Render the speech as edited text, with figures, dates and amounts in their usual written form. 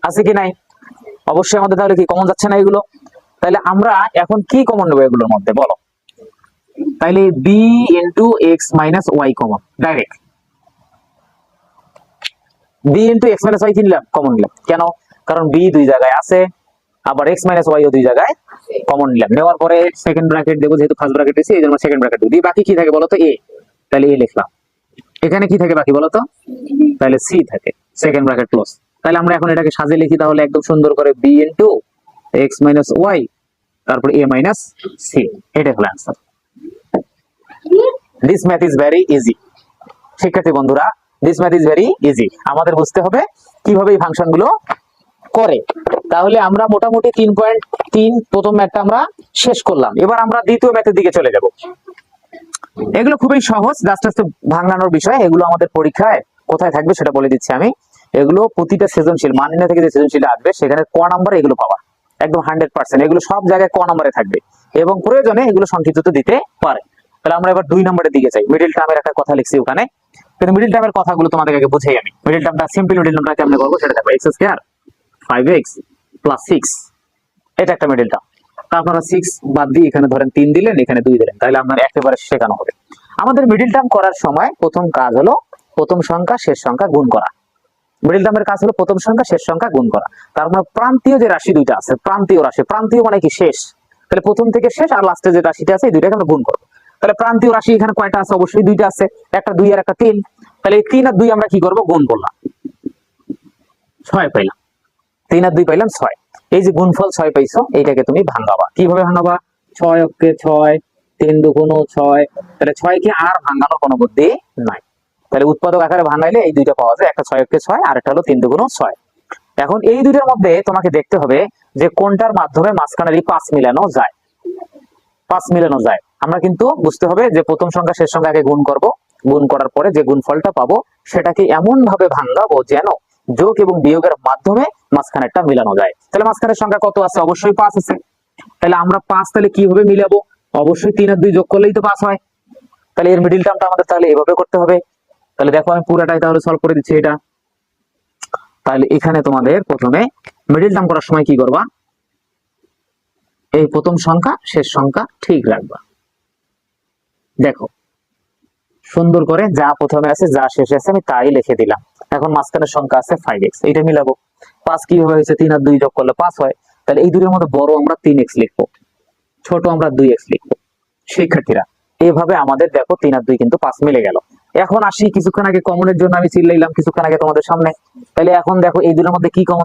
আছে কি নাই? অবশ্যই আমাদের তাহলে কি কমন যাচ্ছে না এগুলো? তাহলে আমরা এখন কি কমন নেবো এগুলোর মধ্যে বলো? তাইলে B into X minus Y common, direct B into X minus Y কিনলাম, কমন নিলাম। কেন? কারণ বি দুই জায়গায় আছে, আবার এক্স মাইনাস ওয়াই ও দুই জায়গায় কমন নিলাম। নেওয়ার পরে সেকেন্ড ব্র্যাকেট দেবো, যেহেতু ফার্স্ট ব্র্যাকেট দিয়েছি এই জন্য সেকেন্ড ব্র্যাকেট দেবো। বাকি কি থাকে বলতো? এ। তাহলে এ লিখলাম। এখানে কি থাকে বাকি বলতো? তাহলে সি থাকে, সেকেন্ড ব্র্যাকেট ক্লোজ। তাহলে আমরা এখন এটাকে সাজিয়ে লিখি তাহলে একদম সুন্দর করে, B into X minus Y তারপর এ মাইনাস সি, এটা হলো answer. This math is very easy শিক্ষার্থী বন্ধুরা, this math is very easy. আমাদের বুঝতে হবে কিভাবে এই ফাংশন গুলো করে। তাহলে আমরা মোটামুটি 3.3 প্রথম ম্যাথটা আমরা শেষ করলাম। এবার আমরা দ্বিতীয় ম্যাথের দিকে চলে যাব। এগুলো খুবই সহজ, জাস্ট ভাঙানোর বিষয়। এগুলো আমাদের পরীক্ষায় কোথায় থাকবে সেটা বলে দিচ্ছি আমি। এগুলো প্রতিটা সৃজনশীল মান নির্ণয় থেকে যে সৃজনশীল আসবে সেখানে ক নাম্বারে এগুলো পাবা, একদম 100%। এগুলো সব জায়গায় ক নাম্বারে থাকবে এবং প্রয়োজনে এগুলো সংক্ষিপ্ত দিতে পারে। তাহলে আমরা এবার 2 নম্বরের দিকে যাই। মিডল টার্মের একটা কথা লিখছি ওখানে, কিন্তু মিডল টার্মের কথাগুলো তোমাদেরকে আগে বুঝাই আমি। মিডল টার্মটা সিম্পল, মিডল টার্মটা কেমনে করবো সেটা দেখো। এক্স স্কয়ার 5x প্লাস 6, এটা একটা মিডল টার্ম। তা আপনারা 6 বাদ দিয়ে এখানে ধরেন 3 দিলেন, এখানে 2 দিলেন, তাহলে আপনার একেবারে শেখানো হবে। আমাদের মিডল টার্ম করার সময় প্রথম কাজ হলো প্রথম সংখ্যা শেষ সংখ্যা গুণ করা। মিডল টার্মের কাজ হলো প্রথম সংখ্যা শেষ সংখ্যা গুণ করা। তার মানে প্রান্তীয় যে রাশি দুইটা আছে, প্রান্তীয় রাশি, প্রান্তীয় মানে কি শেষ, তাহলে প্রথম থেকে শেষ আর লাস্টে যে রাশিটা আছে এই দুইটাকে আমরা গুণ করবো। তাহলে প্রান্তীয় রাশি এখানে কয়টা আছে? অবশ্যই দুইটা আছে, একটা 2 আর একটা 3। তাহলে এই 3 আর 2 আমরা কি করব? গুণ করলাম, 6 পাইলাম। 3 আর 2 পাইলাম 6। এই যে গুণফল 6 পাইছো, এইটাকে তুমি ভাঙাবা। কিভাবে ভাঙাবা? 6 অক্ষে 6, 3 দুগুণ 6। তাহলে 6 কে আর ভাঙানোর কোনো বুদ্ধি নাই। তাহলে উৎপাদক আকারে ভাঙাইলে এই দুইটা পাওয়া যায়, একটা 6 অক্ষে 6 আর একটা হলো 3 দুগুণ 6। এখন এই দুইটার মধ্যে তোমাকে দেখতে হবে যে কোনটার মাধ্যমে মাঝখানের এই 5 মিলানো যায়। 5 মিলানো যায় আমরা কিন্তু বুঝতে হবে যে প্রথম সংখ্যা শেষ সংখ্যা আগে গুণ করব, গুণ করার পরে যে গুণফলটা পাবো সেটাকে এমন ভাবে ভাঙাবো যেন যোগ এবং বিয়োগের মাধ্যমে মাঝখানেরটা মিলানো যায়। তাহলে মাঝখানের সংখ্যা কত আছে? অবশ্যই 5 আছে। তাহলে আমরা 5 তাহলে কিভাবে মিলাবো? অবশ্যই 3 আর 2 যোগ করলেই তো 5 হয়। তাহলে এর মিডল টার্মটা আমাদের তাহলে এভাবে করতে হবে। তাহলে দেখো আমি পুরাটাই তাহলে সলভ করে দিচ্ছি এটা। তাহলে এখানে তোমাদের প্রথমে মিডল টার্ম করার সময় কি করবা? এই প্রথম সংখ্যা শেষ সংখ্যা ঠিক রাখবা। দেখো সুন্দর করে যা প্রথমে আছে যা শেষে আছে আমি তাই লিখে দিলাম। এখন মাঝখানের সংখ্যা আছে 5x, এটা মিলাবো। 5 কিভাবে হয়েছে? 3 আর 2 যোগ করলে 5 হয়। তাহলে এই দুটোর মধ্যে বড় আমরা 3x লিখবো, ছোট আমরা 2x লিখবো। শিক্ষার্থীরা এইভাবে আমাদের দেখো 3 আর 2 কিন্তু 5 মিলে গেল। এখন আসি কিছুক্ষণ আগে কমনের জন্য আমি চিল্লাইলাম কিছুক্ষণ আগে তোমাদের সামনে। তাহলে এখন দেখো এই দুটোর মধ্যে কি কমন